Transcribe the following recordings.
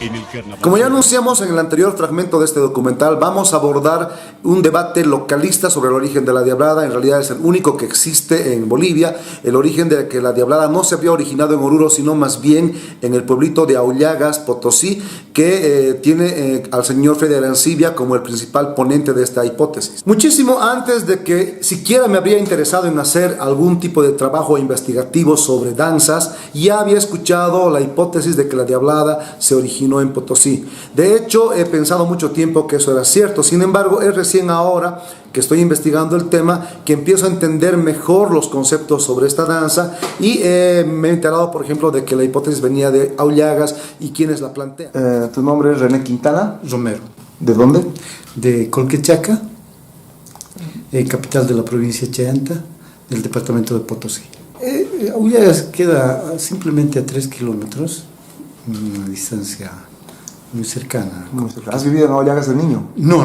en el carnaval. Como ya anunciamos en el anterior fragmento de este documental, vamos a abordar un debate localista sobre el origen de la Diablada. En realidad es el único que existe en Bolivia, el origen de que la Diablada no se había originado en Oruro, sino más bien en el pueblito de Aullagas, Potosí, que tiene al señor Freddy Arancibia como el principal ponente de esta hipótesis. Muchísimo antes de que siquiera me habría interesado en hacer algún tipo de trabajo investigativo sobre danzas, ya había escuchado la hipótesis de que la Diablada se originó en Potosí. De hecho, he pensado mucho tiempo que eso era cierto. Sin embargo, es recién ahora que estoy investigando el tema que empiezo a entender mejor los conceptos sobre esta danza y me he enterado, por ejemplo, de que la hipótesis venía de Aullagas y quienes la plantean. ¿Tu nombre es René Quintana? Romero. ¿De dónde? De Colquechaca, capital de la provincia de Chayanta, del departamento de Potosí. Aullagas queda simplemente a 3 kilómetros, una distancia muy cercana. ¿Has vivido en Aullagas de niño? No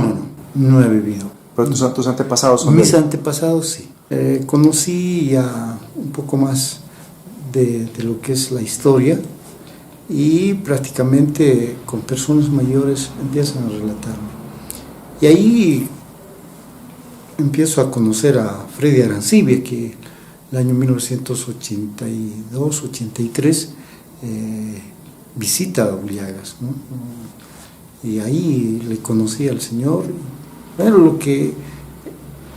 he vivido. Pero tus antepasados son Mis antepasados sí. Conocí ya un poco más de lo que es la historia y prácticamente con personas mayores empiezan a relatarme. Y ahí empiezo a conocer a Freddy Arancibia, que el año 1982-83 visita a Aullagas, ¿no? Y ahí le conocí al señor. Bueno, lo que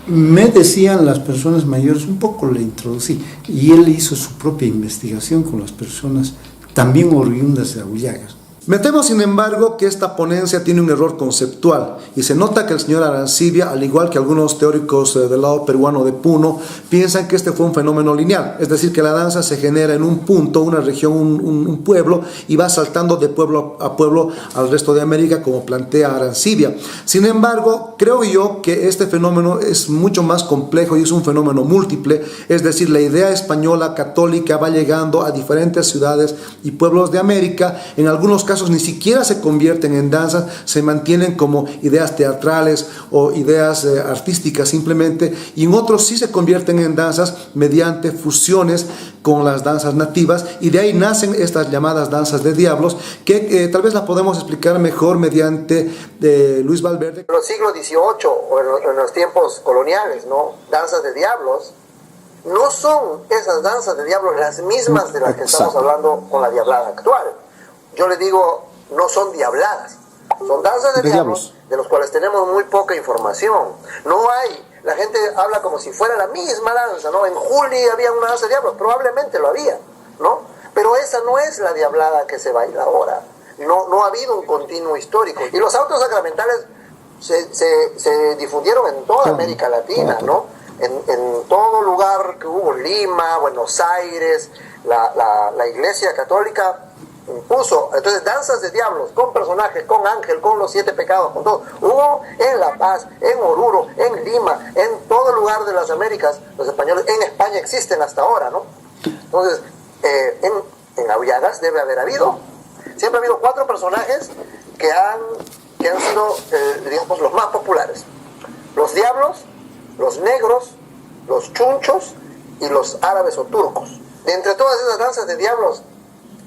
me decían las personas mayores, un poco le introducí. Y él hizo su propia investigación con las personas también oriundas de Aullagas. Me temo, sin embargo, que esta ponencia tiene un error conceptual y se nota que el señor Arancibia, al igual que algunos teóricos del lado peruano de Puno, piensan que este fue un fenómeno lineal, es decir, que la danza se genera en un punto, una región, un pueblo, y va saltando de pueblo a pueblo al resto de América, como plantea Arancibia. Sin embargo, creo yo que este fenómeno es mucho más complejo y es un fenómeno múltiple, es decir, la idea española católica va llegando a diferentes ciudades y pueblos de América. En algunos casos ni siquiera se convierten en danzas, se mantienen como ideas teatrales o ideas artísticas simplemente, y en otros sí se convierten en danzas mediante fusiones con las danzas nativas, y de ahí nacen estas llamadas danzas de diablos, que tal vez las podemos explicar mejor mediante Luis Valverde. En el siglo XVIII o en los tiempos coloniales, ¿no? Danzas de diablos. No son esas danzas de diablos las mismas de las que estamos hablando con la Diablada actual. Yo les digo, no son diabladas, son danzas de diablos de los cuales tenemos muy poca información. No hay, la gente habla como si fuera la misma danza, ¿no? En Juli había una danza de diablos, probablemente lo había, ¿no? Pero esa no es la Diablada que se baila ahora. No ha habido un continuo histórico. Y los autos sacramentales se difundieron en toda América Latina, ¿no? En todo lugar que hubo, Lima, Buenos Aires, la Iglesia Católica impuso, entonces, danzas de diablos, con personajes, con ángel, con los 7 pecados, con todo. Hubo en La Paz, en Oruro, en Lima, en todo lugar de las Américas, los españoles, en España existen hasta ahora, ¿no? Entonces, en Aullagas debe haber habido, siempre ha habido 4 personajes que han sido, digamos, los más populares. Los diablos, los negros, los chunchos y los árabes o turcos. De entre todas esas danzas de diablos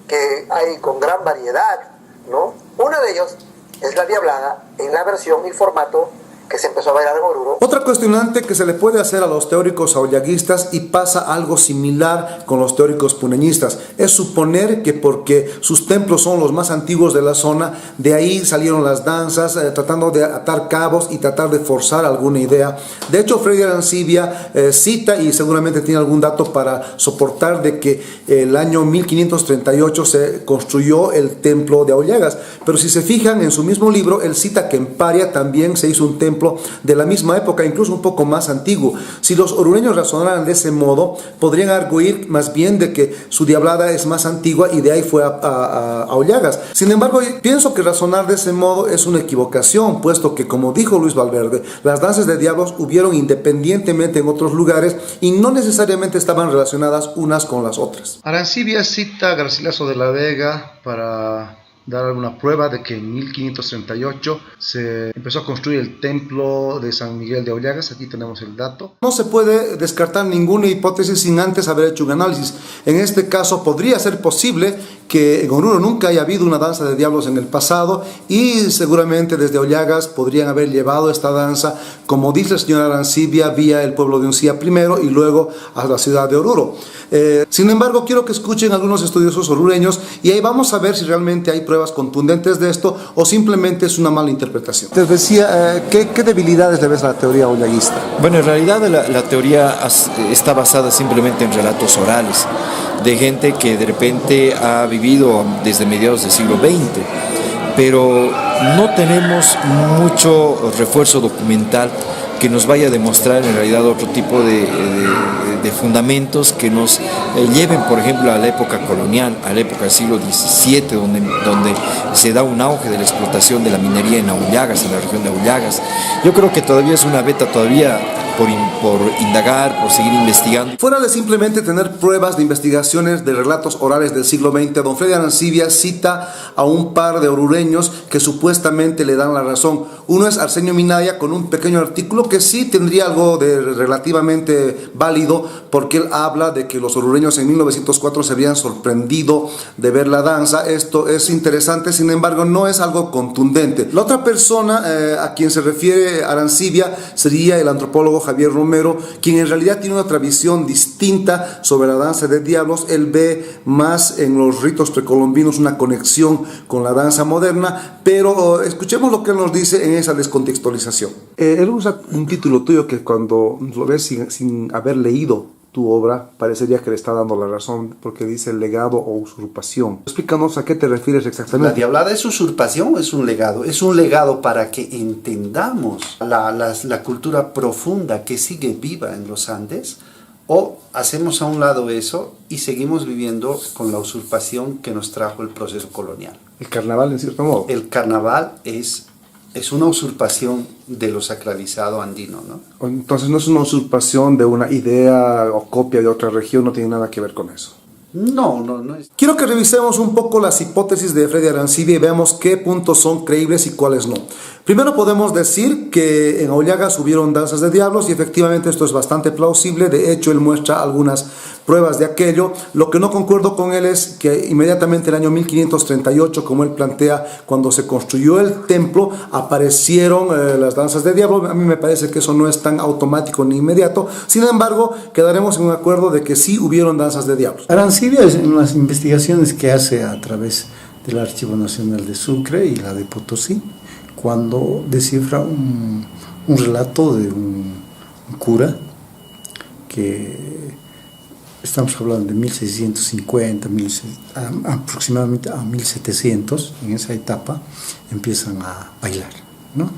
que hay con gran variedad, ¿no? Una de ellos es la Diablada en la versión y formato que se empezó a bailar en Oruro. Otra cuestionante que se le puede hacer a los teóricos aullaguistas, y pasa algo similar con los teóricos puneñistas, es suponer que porque sus templos son los más antiguos de la zona, de ahí salieron las danzas, tratando de atar cabos y tratar de forzar alguna idea. De hecho, Freddy Arancibia cita, y seguramente tiene algún dato para soportar, de que el año 1538 se construyó el templo de Aullagas, pero si se fijan en su mismo libro, él cita que en Paria también se hizo un templo de la misma época, incluso un poco más antiguo. Si los orureños razonaran de ese modo, podrían arguir más bien de que su Diablada es más antigua y de ahí fue a Aullagas. Sin embargo, pienso que razonar de ese modo es una equivocación, puesto que, como dijo Luis Valverde, las danzas de diablos hubieron independientemente en otros lugares y no necesariamente estaban relacionadas unas con las otras. Arancibia cita a Garcilaso de la Vega para dar alguna prueba de que en 1538 se empezó a construir el templo de San Miguel de Aullagas. Aquí tenemos el dato. No se puede descartar ninguna hipótesis sin antes haber hecho un análisis. En este caso podría ser posible que en Oruro nunca haya habido una danza de diablos en el pasado y seguramente desde Aullagas podrían haber llevado esta danza, como dice el señor Arancibia, vía el pueblo de Uncía primero y luego a la ciudad de Oruro. Sin embargo, quiero que escuchen algunos estudiosos orureños y ahí vamos a ver si realmente hay pruebas contundentes de esto o simplemente es una mala interpretación. Te decía, ¿qué debilidades le ves a la teoría aullaguista? Bueno, en realidad la teoría está basada simplemente en relatos orales de gente que de repente ha vivido desde mediados del siglo XX, pero no tenemos mucho refuerzo documental que nos vaya a demostrar en realidad otro tipo de fundamentos que nos lleven, por ejemplo, a la época colonial, a la época del siglo XVII, donde se da un auge de la explotación de la minería en Aullagas, en la región de Aullagas. Yo creo que todavía es una beta todavía por indagar, por seguir investigando. Fuera de simplemente tener pruebas de investigaciones de relatos orales del siglo XX, don Freddy Arancibia cita a un par de orureños que supuestamente le dan la razón. Uno es Arsenio Minaya con un pequeño artículo que sí tendría algo de relativamente válido porque él habla de que los orureños en 1904 se habían sorprendido de ver la danza. Esto es interesante, sin embargo no es algo contundente. La otra persona a quien se refiere Arancibia sería el antropólogo Javier Romero, quien en realidad tiene otra visión distinta sobre la danza de diablos. Él ve más en los ritos precolombinos una conexión con la danza moderna, pero escuchemos lo que él nos dice en esa descontextualización. Él usa un título tuyo que cuando lo ves sin haber leído tu obra, parecería que le está dando la razón, porque dice legado o usurpación. Explícanos a qué te refieres exactamente. ¿La diablada es usurpación o es un legado? Es un legado para que entendamos la cultura profunda que sigue viva en los Andes, o hacemos a un lado eso y seguimos viviendo con la usurpación que nos trajo el proceso colonial. El carnaval, en cierto modo. El carnaval es una usurpación de lo sacralizado andino, ¿no? Entonces no es una usurpación de una idea o copia de otra región, no tiene nada que ver con eso. No es. Quiero que revisemos un poco las hipótesis de Freddy Arancibia y veamos qué puntos son creíbles y cuáles no. Primero podemos decir que en Aullagas hubieron danzas de diablos y efectivamente esto es bastante plausible. De hecho, él muestra algunas pruebas de aquello. Lo que no concuerdo con él es que inmediatamente en el año 1538, como él plantea, cuando se construyó el templo, aparecieron las danzas de diablos. A mí me parece que eso no es tan automático ni inmediato. Sin embargo, quedaremos en un acuerdo de que sí hubieron danzas de diablos. Arancibia, en las investigaciones que hace a través del Archivo Nacional de Sucre y la de Potosí, cuando descifra un relato de un cura que estamos hablando de 1650, aproximadamente a 1700, en esa etapa empiezan a bailar, ¿no?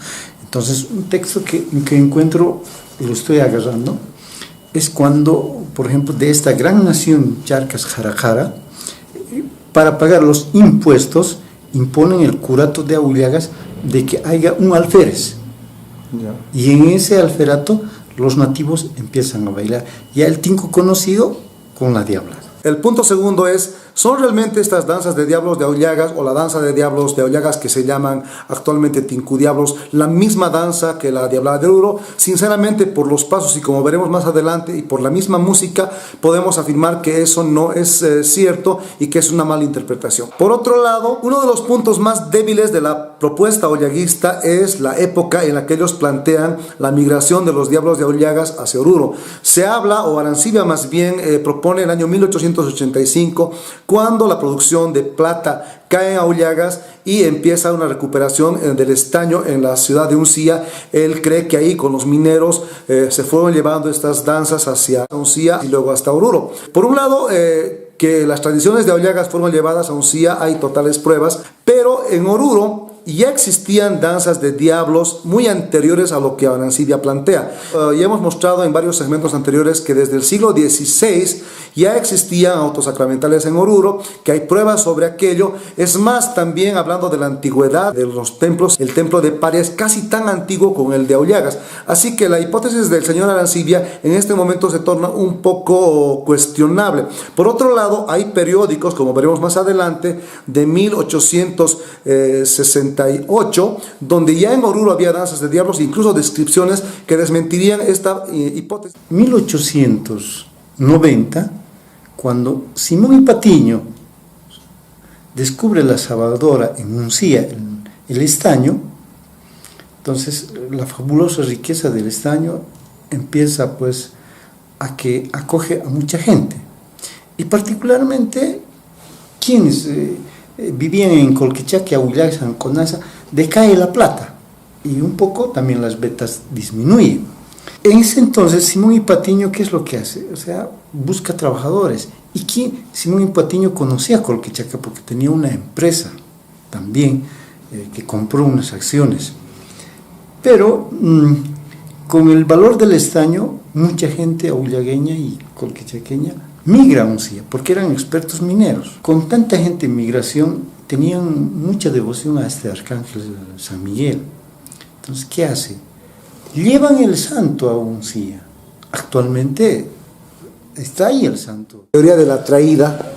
Entonces, un texto que encuentro, y lo estoy agarrando, es cuando, por ejemplo, de esta gran nación Charcas Jarajara, para pagar los impuestos, imponen el curato de Aullagas de que haya un alférez. Ya. Y en ese alferato los nativos empiezan a bailar. Ya el tinco conocido con la diabla. El punto segundo es, ¿son realmente estas danzas de diablos de Aullagas o la danza de diablos de Aullagas que se llaman actualmente tincudiablos la misma danza que la diablada de Oruro? Sinceramente, por los pasos y como veremos más adelante y por la misma música, podemos afirmar que eso no es cierto y que es una mala interpretación. Por otro lado, uno de los puntos más débiles de la propuesta aullaguista es la época en la que ellos plantean la migración de los diablos de Aullagas hacia Oruro. Se habla, o Arancibia más bien, propone el año 1885, cuando la producción de plata cae en Aullagas y empieza una recuperación del estaño en la ciudad de Uncía. Él cree que ahí con los mineros se fueron llevando estas danzas hacia Uncía y luego hasta Oruro. Por un lado, que las tradiciones de Aullagas fueron llevadas a Uncía, hay totales pruebas, pero en Oruro ya existían danzas de diablos muy anteriores a lo que Arancibia plantea. Ya hemos mostrado en varios segmentos anteriores que desde el siglo XVI ya existían autos sacramentales en Oruro, que hay pruebas sobre aquello. Es más, también hablando de la antigüedad de los templos, el templo de Paria es casi tan antiguo como el de Aullagas. Así que la hipótesis del señor Arancibia en este momento se torna un poco cuestionable. Por otro lado, hay periódicos, como veremos más adelante, de 1868, donde ya en Oruro había danzas de diablos, incluso descripciones que desmentirían esta hipótesis. 1890, cuando Simón y Patiño descubre la Salvadora en Uncía, en el estaño. Entonces la fabulosa riqueza del estaño empieza pues a que acoge a mucha gente, y particularmente quienes vivían en Colquichaque, Aullagas, Anconasa, decae la plata y un poco también las ventas disminuyen. En ese entonces Simón y Patiño, ¿qué es lo que hace? O sea, busca trabajadores. ¿Y quién? Simón y Patiño conocía a Colquichaca porque tenía una empresa también que compró unas acciones. Pero con el valor del estaño, mucha gente aullagueña y colquichaqueña migra a Uncía porque eran expertos mineros. Con tanta gente en migración, tenían mucha devoción a este arcángel San Miguel. Entonces, ¿qué hace? Llevan el santo a Uncía. Actualmente está ahí el santo. La teoría de la traída,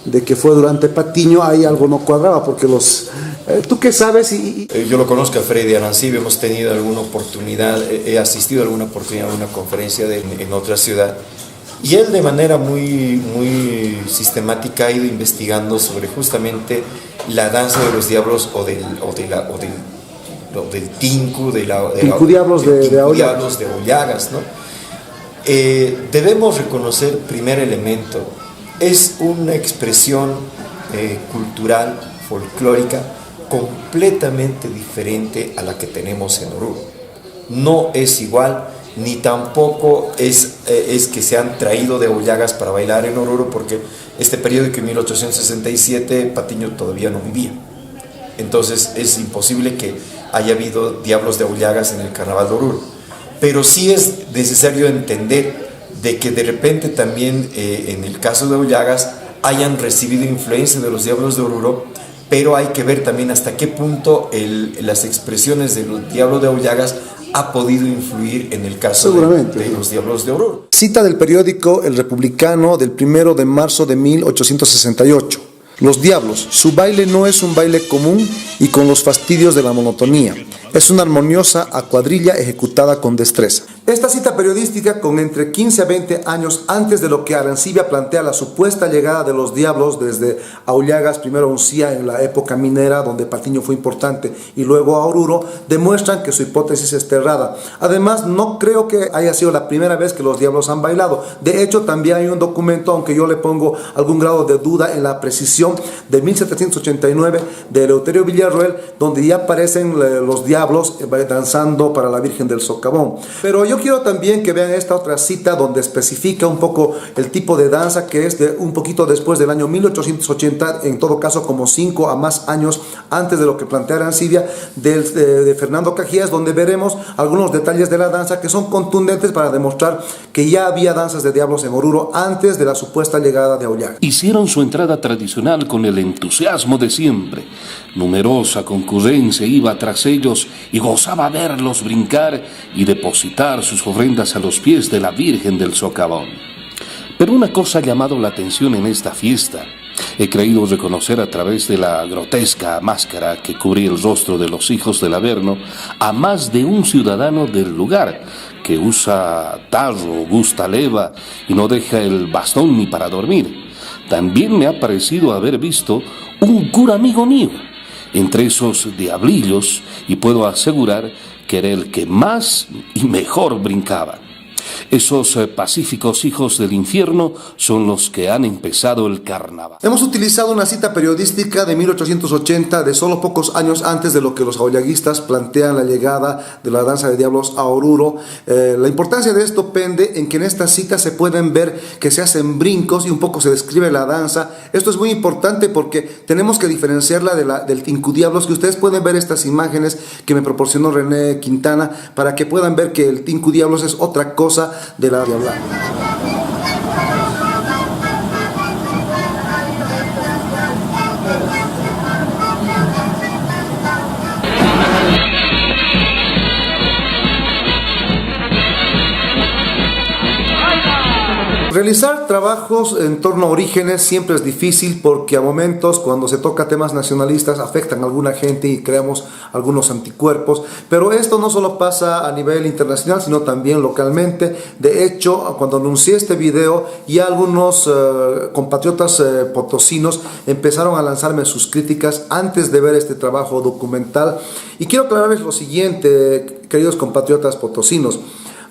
de que fue durante Patiño, ahí algo no cuadraba, porque los... ¿Tú qué sabes? Yo lo conozco a Freddy Arancibia, hemos tenido alguna oportunidad, he asistido a alguna oportunidad a una conferencia en otra ciudad, y él de manera muy sistemática ha ido investigando sobre justamente la danza de los diablos o del tinku, Diablos de Aullagas, ¿no? Debemos reconocer, primer elemento, es una expresión cultural, folclórica, completamente diferente a la que tenemos en Oruro. No es igual, ni tampoco es que se han traído de Aullagas para bailar en Oruro, porque este periódico en 1867 Patiño todavía no vivía. Entonces es imposible que haya habido diablos de Aullagas en el carnaval de Oruro. Pero sí es necesario entender de que de repente también en el caso de Aullagas hayan recibido influencia de los diablos de Oruro, pero hay que ver también hasta qué punto las expresiones de los diablos de Aullagas ha podido influir en el caso de los diablos de Oruro. Cita del periódico El Republicano del 1 de marzo de 1868. Los diablos, su baile no es un baile común y con los fastidios de la monotonía. Es una armoniosa cuadrilla ejecutada con destreza. Esta cita periodística, con entre 15 a 20 años antes de lo que Arancibia plantea la supuesta llegada de los diablos desde Aullagas, primero a Uncía en la época minera, donde Patiño fue importante, y luego a Oruro, demuestran que su hipótesis es errada. Además, no creo que haya sido la primera vez que los diablos han bailado. De hecho, también hay un documento, aunque yo le pongo algún grado de duda en la precisión, de 1789 de Eleuterio Villarroel, donde ya aparecen los diablos danzando para la Virgen del Socavón. Pero yo quiero también que vean esta otra cita donde especifica un poco el tipo de danza, que es de un poquito después del año 1880, en todo caso como 5 a más años antes de lo que plantea Arancibia, de Fernando Cajías, donde veremos algunos detalles de la danza que son contundentes para demostrar que ya había danzas de diablos en Oruro antes de la supuesta llegada de Aullagas. Hicieron su entrada tradicional con el entusiasmo de siempre. Numerosa concurrencia iba tras ellos y gozaba verlos brincar y depositar sus ofrendas a los pies de la Virgen del Socavón. Pero una cosa ha llamado la atención en esta fiesta. He creído reconocer a través de la grotesca máscara que cubría el rostro de los hijos del Averno a más de un ciudadano del lugar que usa tarro, gusta leva y no deja el bastón ni para dormir. También me ha parecido haber visto un cura amigo mío entre esos diablillos, y puedo asegurar que era el que más y mejor brincaba. Esos pacíficos hijos del infierno son los que han empezado el carnaval. Hemos utilizado una cita periodística de 1880, de solo pocos años antes de lo que los aullaguistas plantean la llegada de la danza de diablos a Oruro. La importancia de esto pende en que en esta cita se pueden ver que se hacen brincos y un poco se describe la danza. Esto es muy importante porque tenemos que diferenciarla del tincudiablos, que ustedes pueden ver estas imágenes que me proporcionó René Quintana para que puedan ver que el tincudiablos es otra cosa de la diablada. Realizar trabajos en torno a orígenes siempre es difícil porque a momentos cuando se toca temas nacionalistas afectan a alguna gente y creamos algunos anticuerpos, pero esto no solo pasa a nivel internacional sino también localmente. De hecho, cuando anuncié este video ya algunos compatriotas potosinos empezaron a lanzarme sus críticas antes de ver este trabajo documental, y quiero aclararles lo siguiente, queridos compatriotas potosinos.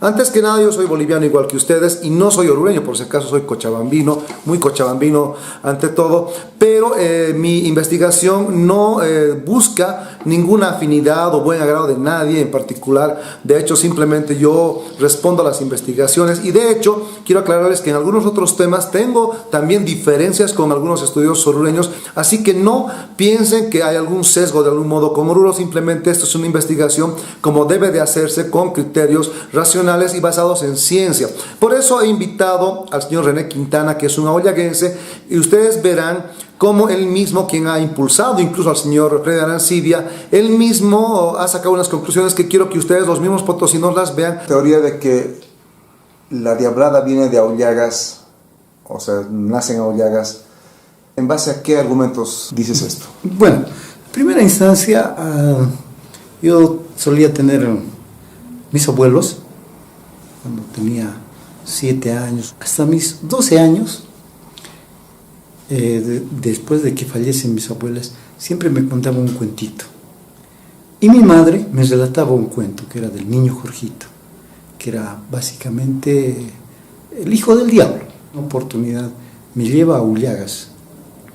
Antes que nada, yo soy boliviano igual que ustedes y no soy orureño, por si acaso soy cochabambino, muy cochabambino ante todo, pero mi investigación no busca ninguna afinidad o buen agrado de nadie en particular. De hecho, simplemente yo respondo a las investigaciones, y de hecho quiero aclararles que en algunos otros temas tengo también diferencias con algunos estudiosos orureños, así que no piensen que hay algún sesgo de algún modo con Oruro. Simplemente esto es una investigación como debe de hacerse, con criterios racionales y basados en ciencia. Por eso he invitado al señor René Quintana, que es un aoyaguense, y ustedes verán cómo él mismo, quien ha impulsado incluso al señor Freddy Arancibia, él mismo ha sacado unas conclusiones que quiero que ustedes, los mismos potosinos, las vean. Teoría de que la diablada viene de Aullagas, o sea, nace en Aullagas. ¿En base a qué argumentos dices esto? Bueno, en primera instancia, yo solía tener mis abuelos, cuando tenía 7 años, hasta mis 12 años, después de que fallecen mis abuelas, siempre me contaban un cuentito. Y mi madre me relataba un cuento que era del niño Jorgito, que era básicamente el hijo del diablo. Una oportunidad me lleva a Aullagas,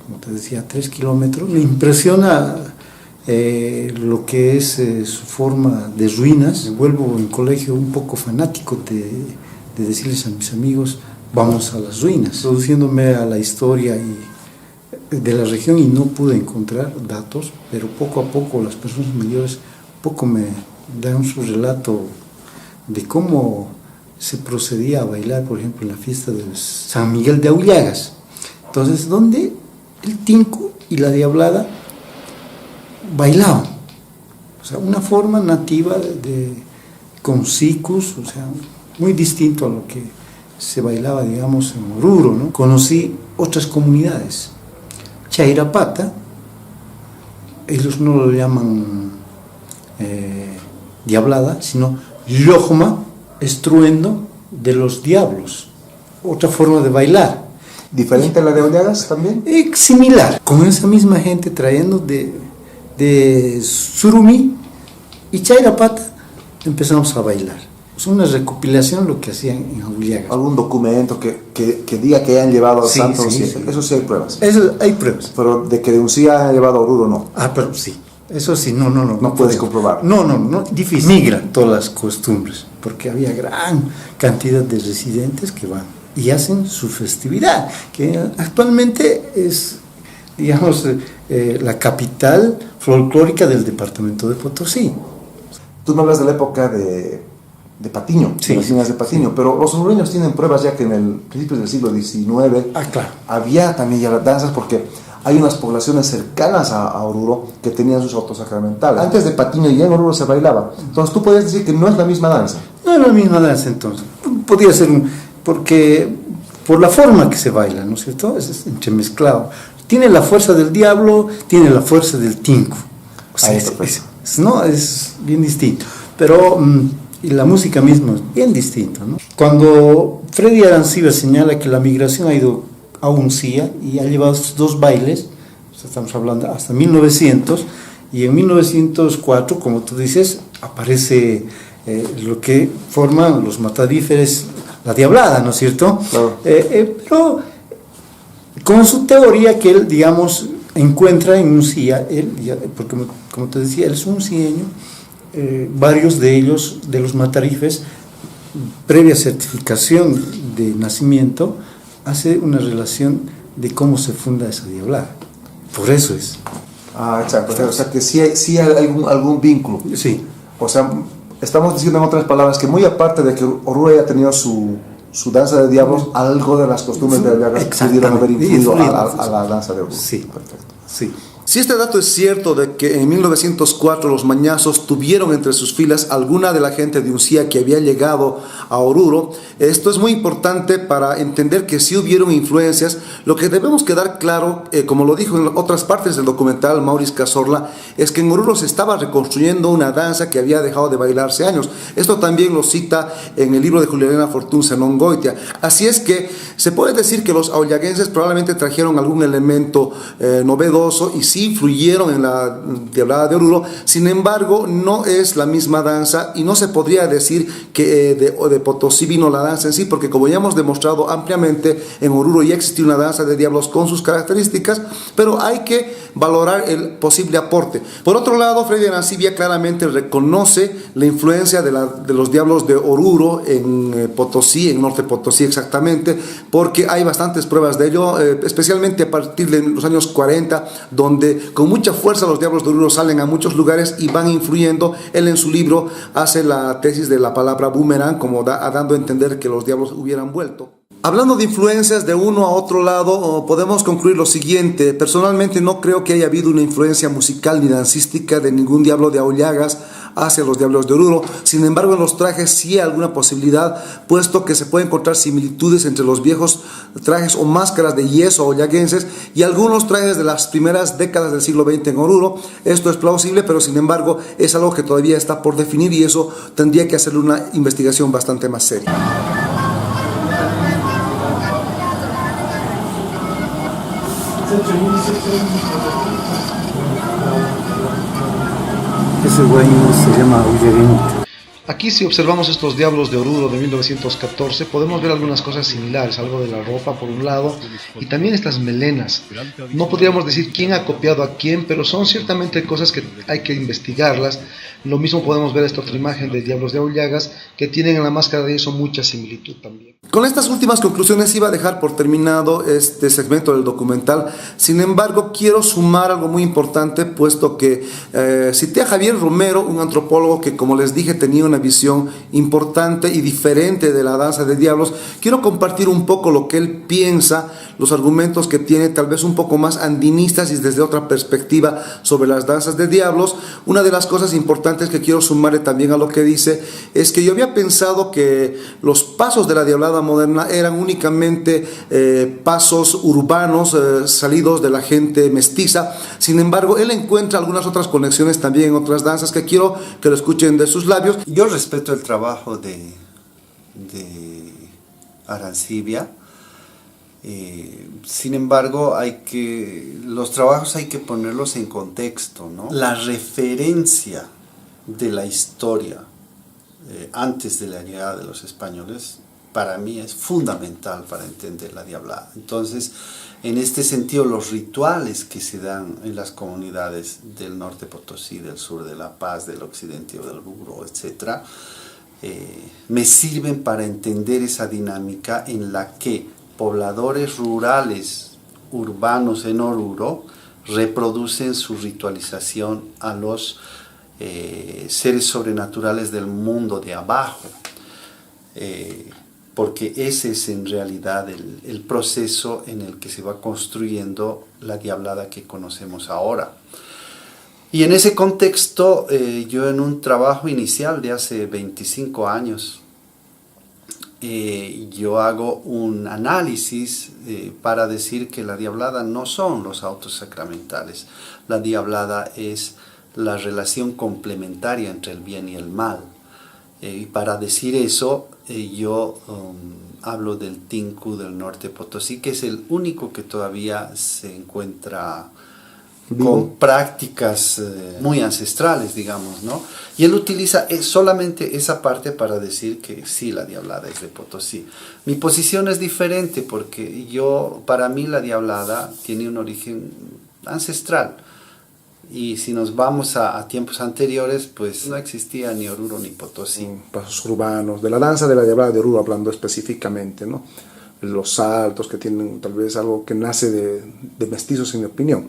como te decía, 3 kilómetros. Me impresiona lo que es su forma de ruinas. Me vuelvo en colegio un poco fanático de decirles a mis amigos, vamos a las ruinas, introduciéndome a la historia de la región, y no pude encontrar datos, pero poco a poco las personas mayores poco me dan su relato de cómo se procedía a bailar, por ejemplo, en la fiesta de San Miguel de Aullagas. Entonces, donde el tinco y la diablada bailaban, o sea, una forma nativa con sicus, o sea, muy distinto a lo que se bailaba, digamos, en Oruro, ¿no? Conocí otras comunidades. Chairapata, ellos no lo llaman diablada, sino Llojma, estruendo de los diablos, otra forma de bailar. ¿Diferente a la de Aullagas también? Similar, con esa misma gente trayendo de Surumí y Chairapata, empezamos a bailar. Es una recopilación de lo que hacían en Aullagas. ¿Algún documento que diga que hayan llevado a Santos? Sí. Eso sí hay pruebas. Eso hay pruebas. Pero de que de un sí hayan llevado a Oruro, no. Pero sí. Eso sí, no. No puedes comprobar. No, difícil. Migran todas las costumbres, porque había gran cantidad de residentes que van y hacen su festividad, que actualmente es, digamos, la capital folclórica del departamento de Potosí. Tú me hablas de la época de Patiño, sí, las líneas de Patiño, sí. Pero los orureños tienen pruebas ya que en el principios del siglo XIX claro, había también ya las danzas, porque hay unas poblaciones cercanas a Oruro que tenían sus autos sacramentales. Antes de Patiño ya en Oruro se bailaba. Entonces tú podías decir que no es la misma danza. No es la misma danza, entonces. Podría ser porque por la forma que se baila, ¿no es cierto? Es entremezclado. Tiene la fuerza del diablo, tiene la fuerza del tinco. O sea, es bien distinto. Pero y la música misma es bien distinta, ¿no? Cuando Freddy Arancibia señala que la migración ha ido a Uncía y ha llevado estos 2 bailes, o sea, estamos hablando hasta 1900, y en 1904, como tú dices, aparece lo que forman los matadíferes, la diablada, ¿no es cierto? Claro. Pero con su teoría que él, digamos, encuentra en Uncía, porque como te decía, él es uncieño, varios de ellos, de los matarifes, previa certificación de nacimiento, hace una relación de cómo se funda esa diablada. Por eso es. Exacto. O sea que sí hay algún vínculo. Sí. O sea, estamos diciendo en otras palabras que muy aparte de que Oruro haya tenido su danza de diablos, algo de las costumbres de Aullagas pudieron haber influido a la danza de Oruro. Sí. Perfecto. Sí. Si este dato es cierto de que en 1904 los mañazos tuvieron entre sus filas alguna de la gente de Uncía que había llegado a Oruro, esto es muy importante para entender que sí hubieron influencias. Lo que debemos quedar claro, como lo dijo en otras partes del documental Maurice Cazorla, es que en Oruro se estaba reconstruyendo una danza que había dejado de bailarse años. Esto también lo cita en el libro de Juliana Fortún Zenón Goitia. Así es que se puede decir que los aullaguenses probablemente trajeron algún elemento novedoso y sí influyeron en la Diablada de Oruro. Sin embargo, no es la misma danza y no se podría decir que de Potosí vino la danza en sí, porque como ya hemos demostrado ampliamente, en Oruro ya existía una danza de diablos con sus características, pero hay que valorar el posible aporte. Por otro lado, Freddy Arancibia claramente reconoce la influencia de los diablos de Oruro en Potosí, en Norte Potosí exactamente, porque hay bastantes pruebas de ello, especialmente a partir de los años 40, donde con mucha fuerza los diablos de Oruro salen a muchos lugares y van influyendo. Él en su libro hace la tesis de la palabra boomerang, como dando a entender que los diablos hubieran vuelto. Hablando de influencias de uno a otro lado, podemos concluir lo siguiente. Personalmente no creo que haya habido una influencia musical ni dancística de ningún diablo de Aullagas hacia los diablos de Oruro. Sin embargo, en los trajes sí hay alguna posibilidad, puesto que se pueden encontrar similitudes entre los viejos trajes o máscaras de yeso aullaguenses y algunos trajes de las primeras décadas del siglo XX en Oruro. Esto es plausible, pero sin embargo es algo que todavía está por definir y eso tendría que hacerle una investigación bastante más seria. Ese güey se llama Ulleguenito. Aquí, si observamos estos diablos de Oruro de 1914, podemos ver algunas cosas similares, algo de la ropa por un lado y también estas melenas. No podríamos decir quién ha copiado a quién, pero son ciertamente cosas que hay que investigarlas. Lo mismo podemos ver esta otra imagen de diablos de Aullagas, que tienen en la máscara de eso mucha similitud también. Con estas últimas conclusiones iba a dejar por terminado este segmento del documental. Sin embargo, quiero sumar algo muy importante, puesto que cité a Javier Romero, un antropólogo que, como les dije, tenía una visión importante y diferente de la danza de diablos. Quiero compartir un poco lo que él piensa, los argumentos que tiene, tal vez un poco más andinistas y desde otra perspectiva sobre las danzas de diablos. Una de las cosas importantes que quiero sumarle también a lo que dice es que yo había pensado que los pasos de la diablada moderna eran únicamente pasos urbanos salidos de la gente mestiza. Sin embargo, él encuentra algunas otras conexiones también en otras danzas que quiero que lo escuchen de sus labios. Yo respeto el trabajo de Arancibia. Sin embargo, los trabajos hay que ponerlos en contexto, ¿no? La referencia de la historia antes de la llegada de los españoles, para mí es fundamental para entender la diablada. Entonces, en este sentido, los rituales que se dan en las comunidades del norte Potosí, del sur de La Paz, del occidente del Oruro, etc., me sirven para entender esa dinámica en la que pobladores rurales, urbanos en Oruro, reproducen su ritualización a los seres sobrenaturales del mundo de abajo, porque ese es en realidad el proceso en el que se va construyendo la diablada que conocemos ahora. Y en ese contexto, yo en un trabajo inicial de hace 25 años, yo hago un análisis para decir que la diablada no son los autos sacramentales. La diablada es la relación complementaria entre el bien y el mal. Y para decir eso, yo hablo del Tinku del norte Potosí, que es el único que todavía se encuentra con prácticas muy ancestrales, digamos, ¿no? Y él utiliza solamente esa parte para decir que sí, la diablada es de Potosí. Mi posición es diferente porque para mí la diablada tiene un origen ancestral. Y si nos vamos a tiempos anteriores, pues no existía ni Oruro ni Potosí. Pasos urbanos, de la danza de la diablada de Oruro hablando específicamente, ¿no? Los saltos que tienen tal vez algo que nace de mestizos, en mi opinión.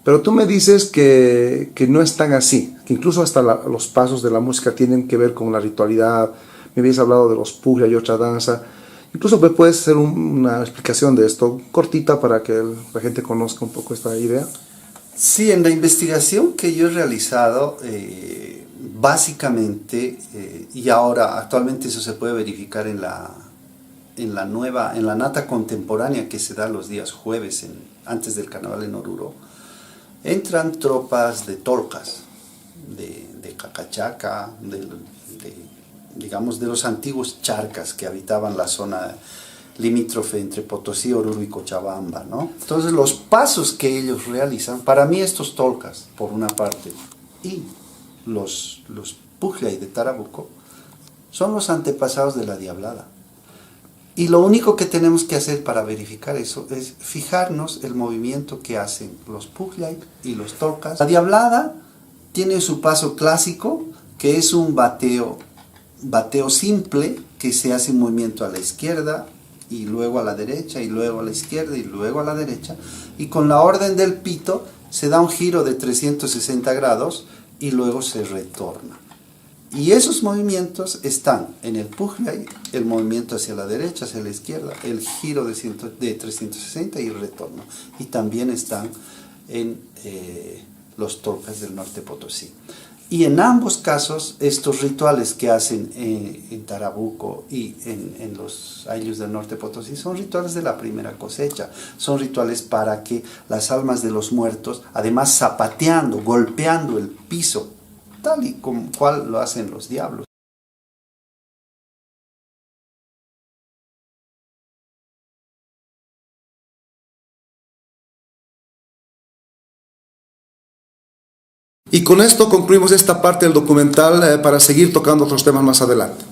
Pero tú me dices que no es tan así, que incluso hasta los pasos de la música tienen que ver con la ritualidad. Me habías hablado de los puglia y otra danza. Incluso me puedes hacer una explicación de esto, cortita, para que la gente conozca un poco esta idea. Sí, en la investigación que yo he realizado, básicamente, y ahora actualmente eso se puede verificar en la nata contemporánea que se da los días jueves antes del carnaval en Oruro, entran tropas de tolcas, de Cacachaca, digamos de los antiguos charcas que habitaban la zona limítrofe entre Potosí, Oruro y Cochabamba, ¿no? Entonces los pasos que ellos realizan, para mí estos tolcas, por una parte, y los Pujllay de Tarabuco, son los antepasados de la Diablada. Y lo único que tenemos que hacer para verificar eso es fijarnos el movimiento que hacen los Pujllay y los tolcas. La Diablada tiene su paso clásico, que es un bateo simple, que se hace un movimiento a la izquierda, y luego a la derecha, y luego a la izquierda, y luego a la derecha, y con la orden del pito se da un giro de 360 grados, y luego se retorna. Y esos movimientos están en el Pujllay, el movimiento hacia la derecha, hacia la izquierda, el giro de 360 y el retorno. Y también están en los tolcas del norte Potosí. Y en ambos casos, estos rituales que hacen en Tarabuco y en los ayllus del norte Potosí son rituales de la primera cosecha. Son rituales para que las almas de los muertos, además zapateando, golpeando el piso, tal y como cual lo hacen los diablos. Y con esto concluimos esta parte del documental para seguir tocando otros temas más adelante.